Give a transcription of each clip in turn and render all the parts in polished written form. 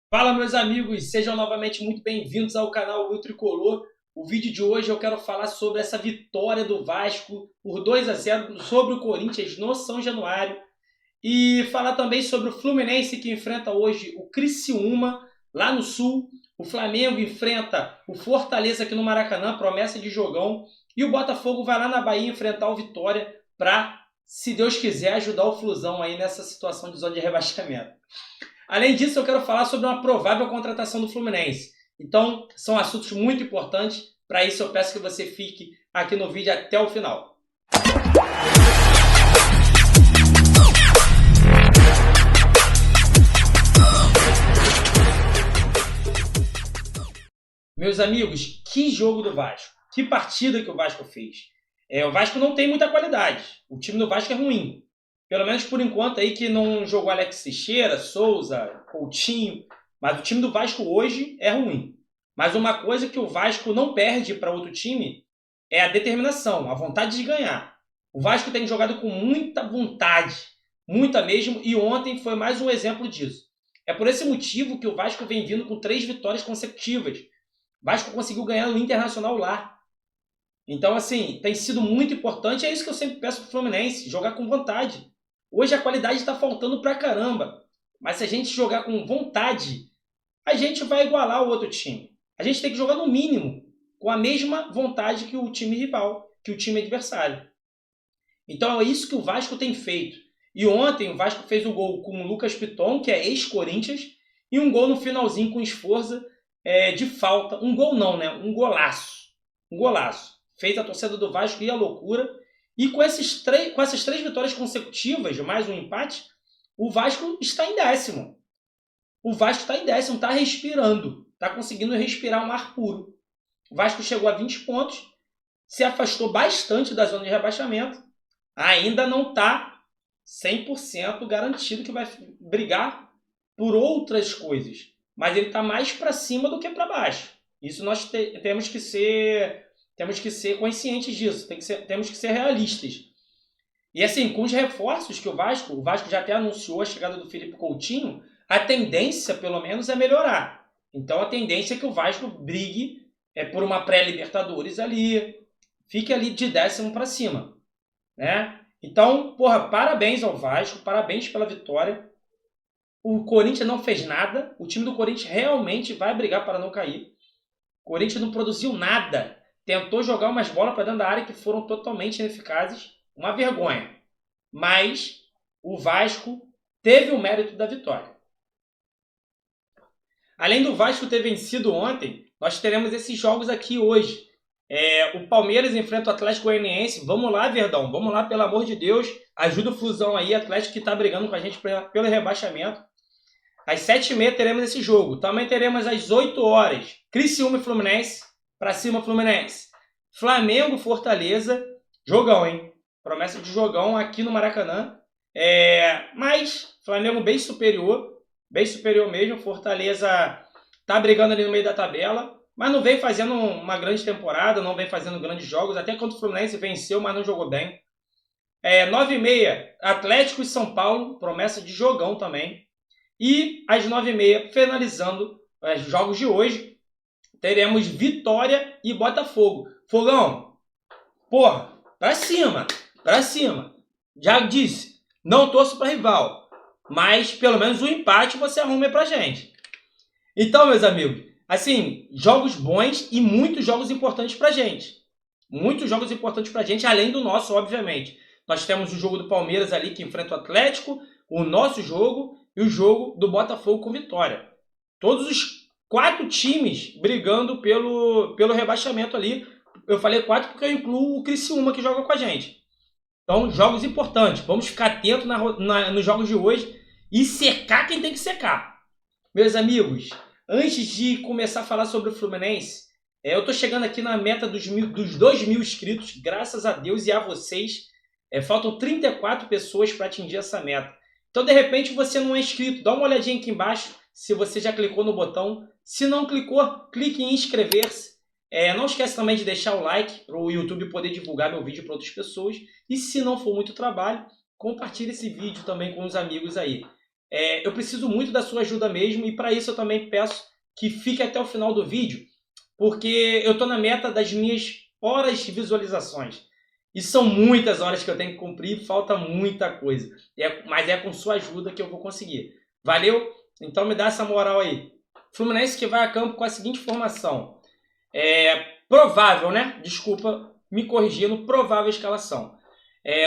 Fala, meus amigos, sejam novamente muito bem-vindos ao canal Will Tricolor. O vídeo de hoje eu quero falar sobre essa vitória do Vasco por 2-0 sobre o Corinthians no São Januário e falar também sobre o Fluminense que enfrenta hoje o Criciúma lá no Sul. O Flamengo enfrenta o Fortaleza aqui no Maracanã, promessa de jogão, e o Botafogo vai lá na Bahia enfrentar o Vitória para, se Deus quiser, ajudar o Flusão aí nessa situação de zona de rebaixamento. Além disso, eu quero falar sobre uma provável contratação do Fluminense. Então, são assuntos muito importantes. Para isso, eu peço que você fique aqui no vídeo até o final. Meus amigos, que jogo do Vasco. Que partida que o Vasco fez. O Vasco não tem muita qualidade. O time do Vasco é ruim. Pelo menos por enquanto aí que não jogou Alex Teixeira, Souza, Coutinho. Mas o time do Vasco hoje é ruim. Mas uma coisa que o Vasco não perde para outro time é a determinação, a vontade de ganhar. O Vasco tem jogado com muita vontade, muita mesmo, e ontem foi mais um exemplo disso. É por esse motivo que o Vasco vem vindo com 3 vitórias consecutivas. O Vasco conseguiu ganhar no Internacional lá. Então, assim, tem sido muito importante. É isso que eu sempre peço pro Fluminense, jogar com vontade. Hoje a qualidade está faltando pra caramba. Mas se a gente jogar com vontade, a gente vai igualar o outro time. A gente tem que jogar no mínimo com a mesma vontade que o time rival, que o time adversário. Então é isso que o Vasco tem feito. E ontem o Vasco fez o gol com o Lucas Piton, que é ex-Corinthians, e um gol no finalzinho com Sforza de falta. Um gol não, né? Um golaço. Um golaço. Fez a torcida do Vasco ir à loucura. E com essas 3 vitórias consecutivas, mais um empate, o Vasco está em 10º. O Vasco está em 10º, está respirando. Está conseguindo respirar um ar puro. O Vasco chegou a 20 pontos, se afastou bastante da zona de rebaixamento. Ainda não está 100% garantido que vai brigar por outras coisas. Mas ele está mais para cima do que para baixo. Isso nós temos que ser conscientes disso. Temos que ser realistas. E assim, com os reforços que o Vasco já até anunciou a chegada do Felipe Coutinho, a tendência, pelo menos, é melhorar. Então a tendência é que o Vasco brigue por uma pré-Libertadores ali, fique ali de 10º para cima. Né? Então, parabéns ao Vasco, parabéns pela vitória. O Corinthians não fez nada, o time do Corinthians realmente vai brigar para não cair. O Corinthians não produziu nada, tentou jogar umas bolas para dentro da área que foram totalmente ineficazes, uma vergonha. Mas o Vasco teve o mérito da vitória. Além do Vasco ter vencido ontem, nós teremos esses jogos aqui hoje. O Palmeiras enfrenta o Atlético Goianiense. Vamos lá, Verdão. Vamos lá, pelo amor de Deus. Ajuda o Flusão aí. Atlético que está brigando com a gente pelo rebaixamento. Às 7h30 teremos esse jogo. Também teremos às 8 horas. Criciúma e Fluminense. Pra cima, Fluminense. Flamengo, Fortaleza. Jogão, hein? Promessa de jogão aqui no Maracanã. Mas Flamengo bem superior. Bem superior mesmo. Fortaleza tá brigando ali no meio da tabela. Mas não vem fazendo uma grande temporada, não vem fazendo grandes jogos. Até quando o Fluminense venceu, mas não jogou bem. 9h30, Atlético e São Paulo, promessa de jogão também. E às 9h30, finalizando os jogos de hoje, teremos Vitória e Botafogo. Fogão, pra cima, pra cima. Já disse, não torço para rival, mas pelo menos o empate você arruma pra gente. Então, meus amigos, assim, jogos bons e muitos jogos importantes pra gente. Muitos jogos importantes pra gente, além do nosso, obviamente. Nós temos o jogo do Palmeiras ali, que enfrenta o Atlético, o nosso jogo e o jogo do Botafogo com Vitória. Todos os 4 times brigando pelo rebaixamento ali. Eu falei 4 porque eu incluo o Criciúma que joga com a gente. Então, jogos importantes. Vamos ficar atentos nos jogos de hoje e secar quem tem que secar. Meus amigos, antes de começar a falar sobre o Fluminense, eu estou chegando aqui na meta dos 2.000 inscritos, graças a Deus e a vocês. Faltam 34 pessoas para atingir essa meta. Então, de repente, você não é inscrito. Dá uma olhadinha aqui embaixo se você já clicou no botão. Se não clicou, clique em inscrever-se. Não esquece também de deixar o like para o YouTube poder divulgar meu vídeo para outras pessoas. E se não for muito trabalho, compartilhe esse vídeo também com os amigos aí. eu preciso muito da sua ajuda mesmo, e para isso eu também peço que fique até o final do vídeo, porque eu estou na meta das minhas horas de visualizações. E são muitas horas que eu tenho que cumprir, falta muita coisa. Mas é com sua ajuda que eu vou conseguir. Valeu? Então me dá essa moral aí. Fluminense que vai a campo com a seguinte formação. Provável, né? Desculpa me corrigindo, provável escalação.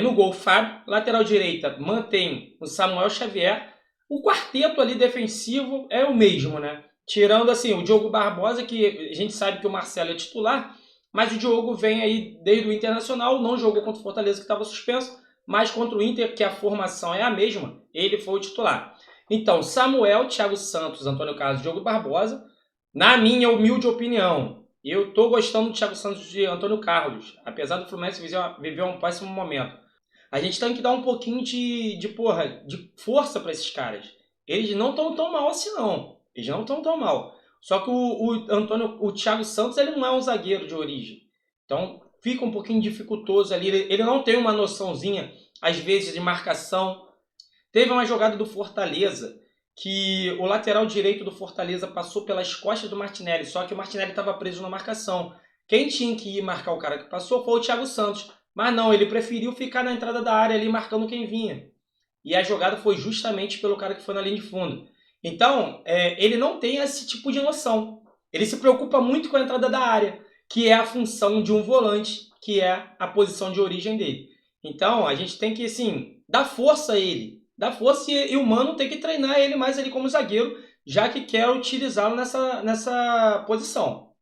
No gol, Fábio. Lateral direita, mantém o Samuel Xavier. O quarteto ali defensivo é o mesmo, né? Tirando assim o Diogo Barbosa, que a gente sabe que o Marcelo é titular, mas o Diogo vem aí desde o Internacional, não jogou contra o Fortaleza que estava suspenso, mas contra o Inter, que a formação é a mesma, ele foi o titular. Então, Samuel, Thiago Santos, Antônio Carlos, Diogo Barbosa. Na minha humilde opinião, eu tô gostando do Thiago Santos e de Antônio Carlos, apesar do Fluminense viver um péssimo momento. A gente tem que dar um pouquinho de força para esses caras. Eles não estão tão mal assim, não. Eles não estão tão mal. Só que o Thiago Santos, ele não é um zagueiro de origem. Então, fica um pouquinho dificultoso ali. Ele não tem uma noçãozinha, às vezes, de marcação. Teve uma jogada do Fortaleza, que o lateral direito do Fortaleza passou pelas costas do Martinelli, só que o Martinelli estava preso na marcação. Quem tinha que ir marcar o cara que passou foi o Thiago Santos. Mas não, ele preferiu ficar na entrada da área ali marcando quem vinha. E a jogada foi justamente pelo cara que foi na linha de fundo. Então, ele não tem esse tipo de noção. Ele se preocupa muito com a entrada da área, que é a função de um volante, que é a posição de origem dele. Então, a gente tem que, assim, dar força a ele. Dar força e o Mano tem que treinar ele mais ali como zagueiro, já que quer utilizá-lo nessa posição.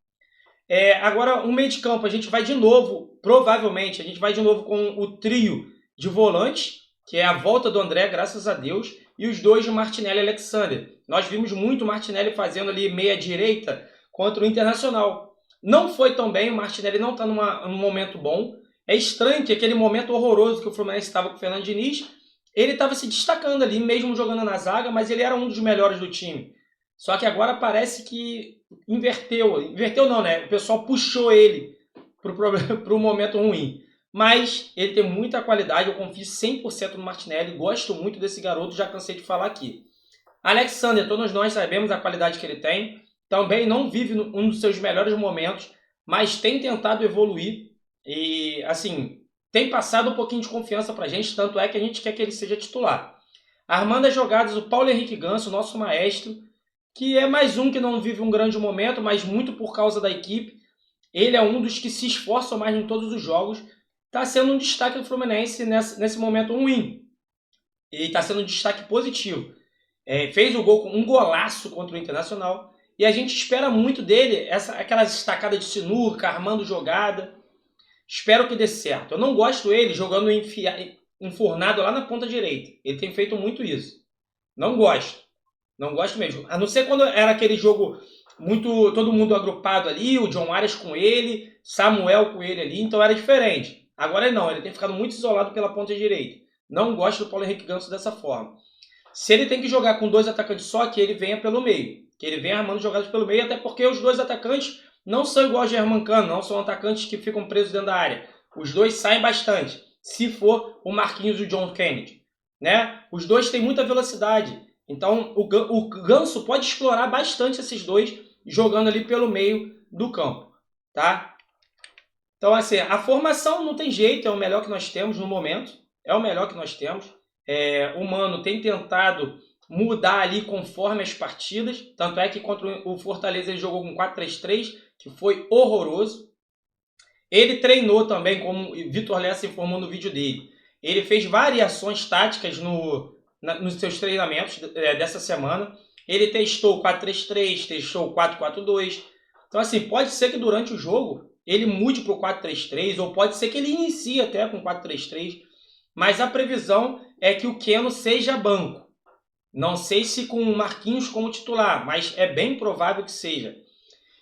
Agora, o meio de campo, a gente vai de novo, provavelmente, a gente vai de novo com o trio de volante, que é a volta do André, graças a Deus, e os dois de Martinelli e Alexander. Nós vimos muito o Martinelli fazendo ali meia-direita contra o Internacional. Não foi tão bem, o Martinelli não está num momento bom. É estranho que aquele momento horroroso que o Fluminense estava com o Fernando Diniz, ele estava se destacando ali, mesmo jogando na zaga, mas ele era um dos melhores do time. Só que agora parece que inverteu. Inverteu não, né? O pessoal puxou ele para o momento ruim. Mas ele tem muita qualidade, eu confio 100% no Martinelli, gosto muito desse garoto, já cansei de falar aqui. Alexander, todos nós sabemos a qualidade que ele tem, também não vive um dos seus melhores momentos, mas tem tentado evoluir e, assim, tem passado um pouquinho de confiança pra gente, tanto é que a gente quer que ele seja titular. Armando as jogadas, o Paulo Henrique Ganso, nosso maestro, que é mais um que não vive um grande momento, mas muito por causa da equipe. Ele é um dos que se esforçam mais em todos os jogos. Está sendo um destaque do Fluminense nesse momento ruim. E está sendo um destaque positivo. Fez o gol com um golaço contra o Internacional. E a gente espera muito dele, aquelas estacadas de sinuca, armando jogada. Espero que dê certo. Eu não gosto dele jogando enfornado lá na ponta direita. Ele tem feito muito isso. Não gosto. Não gosto mesmo. A não ser quando era aquele jogo muito todo mundo agrupado ali, o John Arias com ele, Samuel com ele ali, então era diferente. Agora não, ele tem ficado muito isolado pela ponta direita. Não gosto do Paulo Henrique Ganso dessa forma. Se ele tem que jogar com dois atacantes só, que ele venha pelo meio. Que ele venha armando jogadas pelo meio, até porque os dois atacantes não são igual ao Germancano, não são atacantes que ficam presos dentro da área. Os dois saem bastante, se for o Marquinhos e o John Kennedy. Né? Os dois têm muita velocidade. Então o Ganso pode explorar bastante esses dois jogando ali pelo meio do campo. Tá? Então, assim, a formação não tem jeito, é o melhor que nós temos no momento. É o melhor que nós temos. O Mano tem tentado mudar ali conforme as partidas. Tanto é que contra o Fortaleza ele jogou com 4-3-3, que foi horroroso. Ele treinou também, como o Vitor Lessa informou no vídeo dele. Ele fez variações táticas nos seus treinamentos dessa semana. Ele testou o 4-3-3, testou o 4-4-2. Então, assim, pode ser que durante o jogo ele mude para o 4-3-3, ou pode ser que ele inicie até com 4-3-3, mas a previsão é que o Keno seja banco. Não sei se com o Marquinhos como titular, mas é bem provável que seja.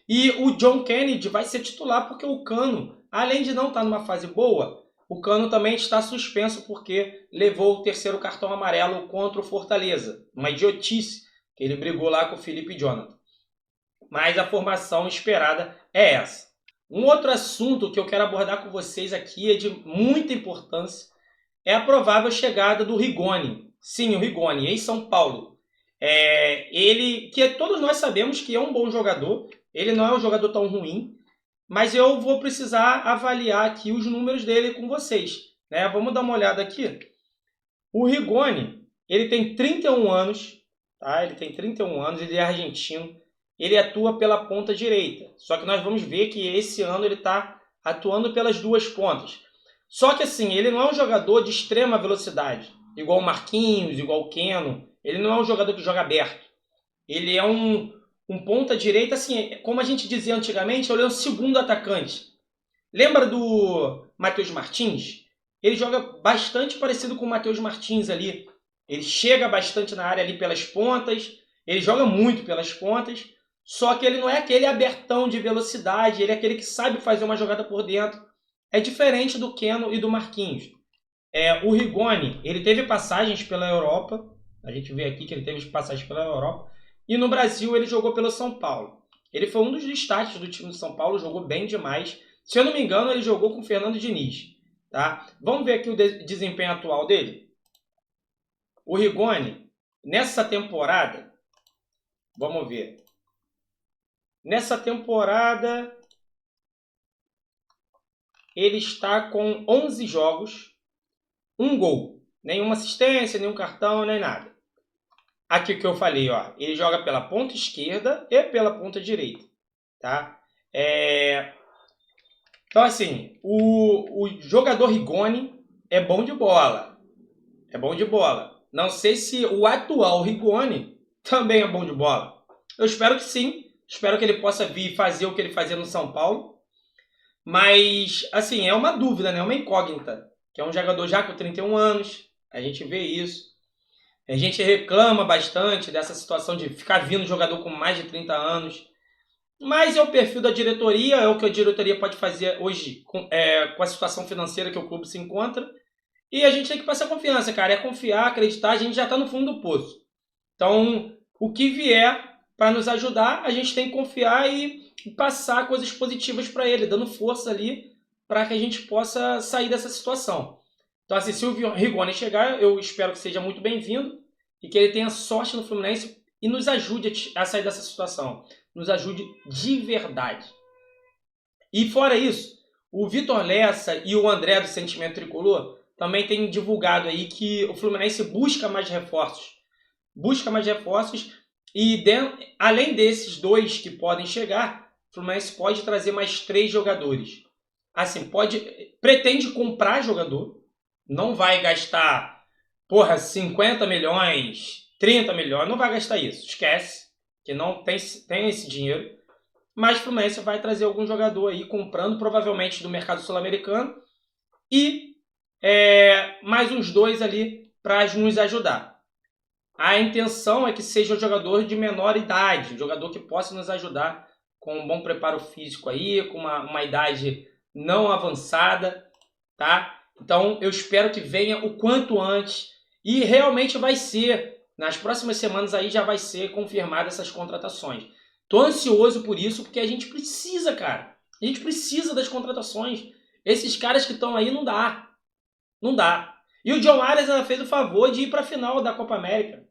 E o John Kennedy vai ser titular porque o Cano, além de não estar numa fase boa, o Cano também está suspenso porque levou o terceiro cartão amarelo contra o Fortaleza. Uma idiotice, que ele brigou lá com o Felipe Jonathan. Mas a formação esperada é essa. Um outro assunto que eu quero abordar com vocês aqui é de muita importância, é a provável chegada do Rigoni. Sim, o Rigoni, ex-São Paulo. Ele, que todos nós sabemos que é um bom jogador, ele não é um jogador tão ruim, mas eu vou precisar avaliar aqui os números dele com vocês, né? Vamos dar uma olhada aqui. O Rigoni, ele tem 31 anos, tá? Ele tem 31 anos, ele é argentino, ele atua pela ponta direita. Só que nós vamos ver que esse ano ele está atuando pelas duas pontas. Só que assim, ele não é um jogador de extrema velocidade, igual o Marquinhos, igual o Keno. Ele não é um jogador que joga aberto. Ele é um ponta direita, assim, como a gente dizia antigamente, ele é um segundo atacante. Lembra do Matheus Martins? Ele joga bastante parecido com o Matheus Martins ali. Ele chega bastante na área ali pelas pontas, ele joga muito pelas pontas, só que ele não é aquele abertão de velocidade, ele é aquele que sabe fazer uma jogada por dentro. É diferente do Keno e do Marquinhos. O Rigoni, ele teve passagens pela Europa, a gente vê aqui que ele teve passagens pela Europa, e no Brasil ele jogou pelo São Paulo. Ele foi um dos destaques do time do São Paulo, jogou bem demais. Se eu não me engano, ele jogou com o Fernando Diniz. Tá? Vamos ver aqui o desempenho atual dele? O Rigoni, nessa temporada, vamos ver. Nessa temporada, ele está com 11 jogos, 1 gol. Nenhuma assistência, nenhum cartão, nem nada. Aqui que eu falei, ó, ele joga pela ponta esquerda e pela ponta direita. Tá? Então, assim, o jogador Rigoni é bom de bola. É bom de bola. Não sei se o atual Rigoni também é bom de bola. Eu espero que sim. Espero que ele possa vir fazer o que ele fazia no São Paulo. Mas, assim, é uma dúvida, né? Uma incógnita. Que é um jogador já com 31 anos. A gente vê isso. A gente reclama bastante dessa situação de ficar vindo jogador com mais de 30 anos. Mas é o perfil da diretoria, é o que a diretoria pode fazer hoje com a situação financeira que o clube se encontra. E a gente tem que passar confiança, cara. É confiar, acreditar, a gente já está no fundo do poço. Então, o que vier para nos ajudar, a gente tem que confiar e passar coisas positivas para ele, dando força ali para que a gente possa sair dessa situação. Então, assim, se o Rigoni chegar, eu espero que seja muito bem-vindo e que ele tenha sorte no Fluminense e nos ajude a sair dessa situação. Nos ajude de verdade. E fora isso, o Vitor Lessa e o André do Sentimento Tricolor também têm divulgado aí que o Fluminense busca mais reforços. Busca mais reforços e além desses dois que podem chegar, o Fluminense pode trazer mais 3 jogadores. Assim, pretende comprar jogador, não vai gastar, 50 milhões, 30 milhões, não vai gastar isso, esquece, que não tem esse dinheiro. Mas o Fluminense vai trazer algum jogador aí, comprando provavelmente do mercado sul-americano e mais uns 2 ali para nos ajudar. A intenção é que seja um jogador de menor idade, um jogador que possa nos ajudar com um bom preparo físico aí, com uma idade não avançada, tá? Então eu espero que venha o quanto antes e realmente vai ser, nas próximas semanas aí já vai ser confirmada essas contratações. Tô ansioso por isso, porque a gente precisa, cara. A gente precisa das contratações. Esses caras que estão aí não dá. Não dá. E o John Arias ainda fez o favor de ir para a final da Copa América.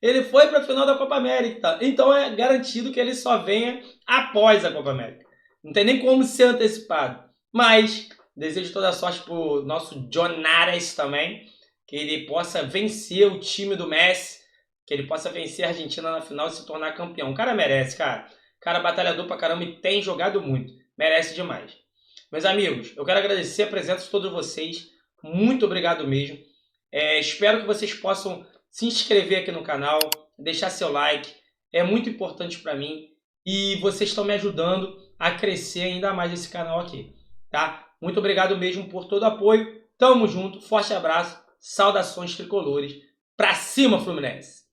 Ele foi para a final da Copa América. Então é garantido que ele só venha após a Copa América. Não tem nem como ser antecipado. Mas desejo toda a sorte pro nosso John Arias também. Que ele possa vencer o time do Messi. Que ele possa vencer a Argentina na final e se tornar campeão. O cara merece, cara. O cara é batalhador pra caramba e tem jogado muito. Merece demais. Meus amigos, eu quero agradecer a presença de todos vocês. Muito obrigado mesmo. Espero que vocês possam se inscrever aqui no canal, deixar seu like. É muito importante para mim. E vocês estão me ajudando a crescer ainda mais esse canal aqui. Tá? Muito obrigado mesmo por todo o apoio. Tamo junto. Forte abraço. Saudações tricolores. Pra cima, Fluminense!